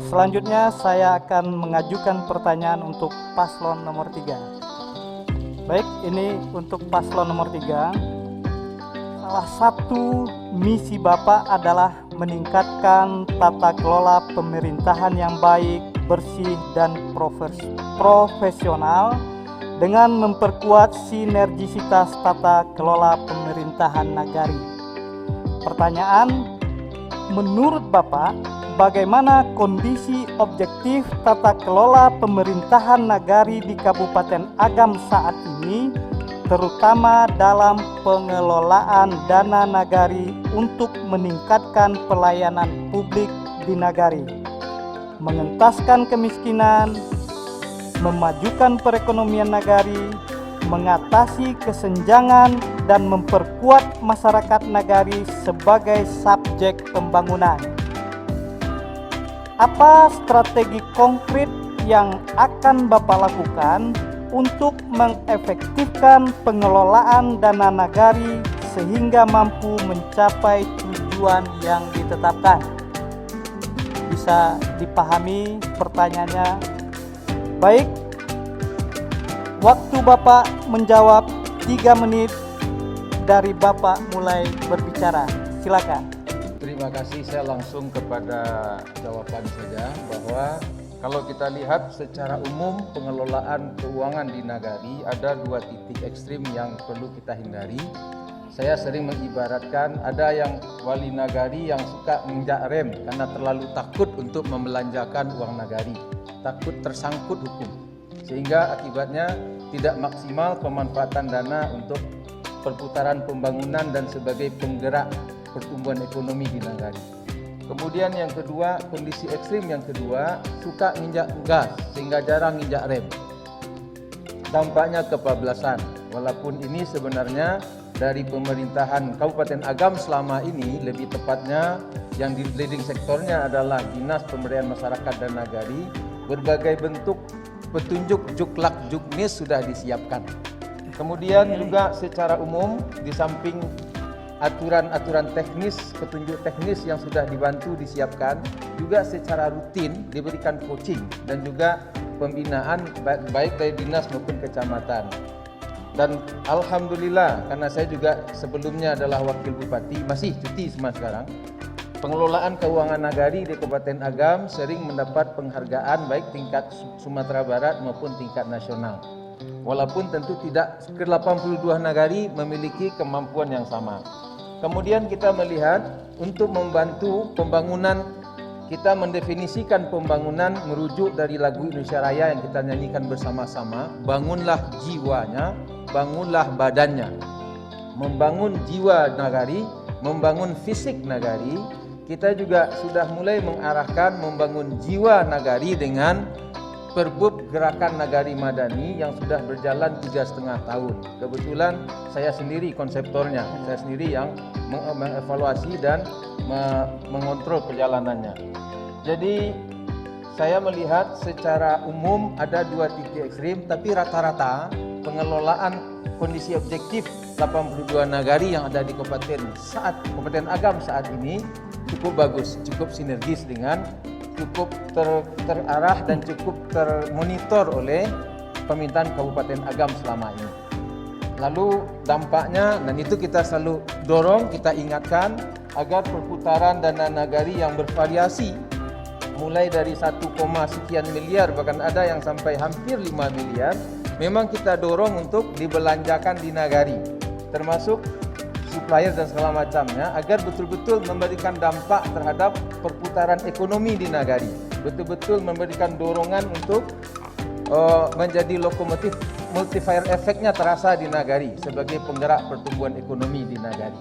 Selanjutnya saya akan mengajukan pertanyaan untuk paslon nomor 3. Baik, ini untuk paslon nomor 3. Salah satu misi Bapak adalah meningkatkan tata kelola pemerintahan yang baik, bersih, dan profesional dengan memperkuat sinergisitas tata kelola pemerintahan nagari. Pertanyaan, menurut Bapak, bagaimana kondisi objektif tata kelola pemerintahan nagari di Kabupaten Agam saat ini, terutama dalam pengelolaan dana nagari untuk meningkatkan pelayanan publik di nagari, mengentaskan kemiskinan, memajukan perekonomian nagari, mengatasi kesenjangan, dan memperkuat masyarakat nagari sebagai subjek pembangunan. Apa strategi konkret yang akan Bapak lakukan untuk mengefektifkan pengelolaan dana nagari sehingga mampu mencapai tujuan yang ditetapkan? Bisa dipahami pertanyaannya? Baik, waktu Bapak menjawab 3 menit dari Bapak mulai berbicara. Silakan. Terima kasih, saya langsung kepada jawaban saja bahwa kalau kita lihat secara umum pengelolaan keuangan di nagari ada 2 titik ekstrim yang perlu kita hindari. Saya sering mengibaratkan ada yang wali nagari yang suka menginjak rem karena terlalu takut untuk membelanjakan uang nagari, takut tersangkut hukum, sehingga akibatnya tidak maksimal pemanfaatan dana untuk perputaran pembangunan dan sebagai penggerak pertumbuhan ekonomi di nagari. Kemudian yang kedua, kondisi ekstrim yang kedua, suka nginjak gas sehingga jarang nginjak rem. Dampaknya kebablasan. Walaupun ini sebenarnya dari pemerintahan Kabupaten Agam selama ini, lebih tepatnya yang di leading sektornya adalah Dinas Pemberdayaan Masyarakat dan Nagari, berbagai bentuk petunjuk juklak juknis sudah disiapkan. Kemudian juga secara umum di samping aturan-aturan teknis, petunjuk teknis yang sudah dibantu disiapkan, juga secara rutin diberikan coaching dan juga pembinaan baik dari dinas maupun kecamatan. Dan alhamdulillah, karena saya juga sebelumnya adalah wakil bupati, masih cuti semua sekarang, pengelolaan keuangan nagari di Kabupaten Agam sering mendapat penghargaan baik tingkat Sumatera Barat maupun tingkat nasional. Walaupun tentu tidak ke-82 nagari memiliki kemampuan yang sama. Kemudian kita melihat untuk membantu pembangunan, kita mendefinisikan pembangunan merujuk dari lagu Indonesia Raya yang kita nyanyikan bersama-sama, bangunlah jiwanya, bangunlah badannya. Membangun jiwa nagari, membangun fisik nagari, kita juga sudah mulai mengarahkan membangun jiwa nagari dengan Perbub Gerakan Nagari Madani yang sudah berjalan 3,5 tahun. Kebetulan saya sendiri konseptornya, saya sendiri yang mengevaluasi dan mengontrol perjalanannya. Jadi saya melihat secara umum ada 2 titik ekstrim, tapi rata-rata pengelolaan kondisi objektif 82 nagari yang ada di Kabupaten Agam saat ini cukup bagus, cukup sinergis dengan cukup terarah dan cukup termonitor oleh pemerintahan Kabupaten Agam selama ini. Lalu dampaknya, dan itu kita selalu dorong, kita ingatkan agar perputaran dana nagari yang bervariasi mulai dari 1, sekian miliar, bahkan ada yang sampai hampir 5 miliar, memang kita dorong untuk dibelanjakan di nagari, termasuk supplier dan segala macamnya, agar betul-betul memberikan dampak terhadap perputaran ekonomi di nagari, betul-betul memberikan dorongan untuk menjadi lokomotif, multiplier efeknya terasa di nagari sebagai penggerak pertumbuhan ekonomi di nagari.